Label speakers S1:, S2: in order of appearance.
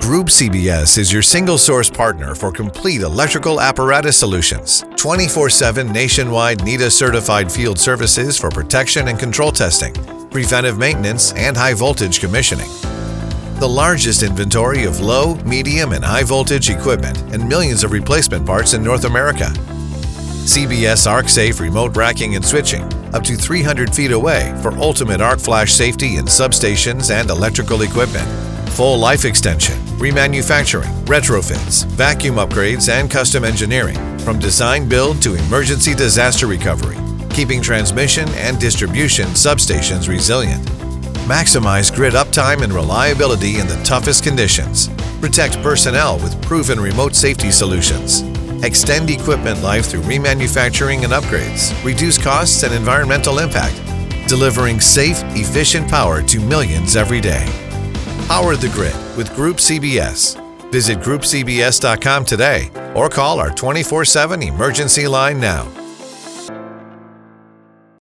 S1: Group CBS is your single-source partner for complete electrical apparatus solutions, 24/7 nationwide NETA-certified field services for protection and control testing, preventive maintenance, and high-voltage commissioning. The largest inventory of low, medium, and high-voltage equipment and millions of replacement parts in North America. CBS ArcSafe remote racking and switching, up to 300 feet away for ultimate arc flash safety in substations and electrical equipment. Full life extension, remanufacturing, retrofits, vacuum upgrades, and custom engineering, from design build to emergency disaster recovery, keeping transmission and distribution substations resilient. Maximize grid uptime and reliability in the toughest conditions. Protect personnel with proven remote safety solutions. Extend equipment life through remanufacturing and upgrades. Reduce costs and environmental impact, delivering safe, efficient power to millions every day. Power the grid with Group CBS. Visit groupcbs.com today or call our 24/7 emergency line now.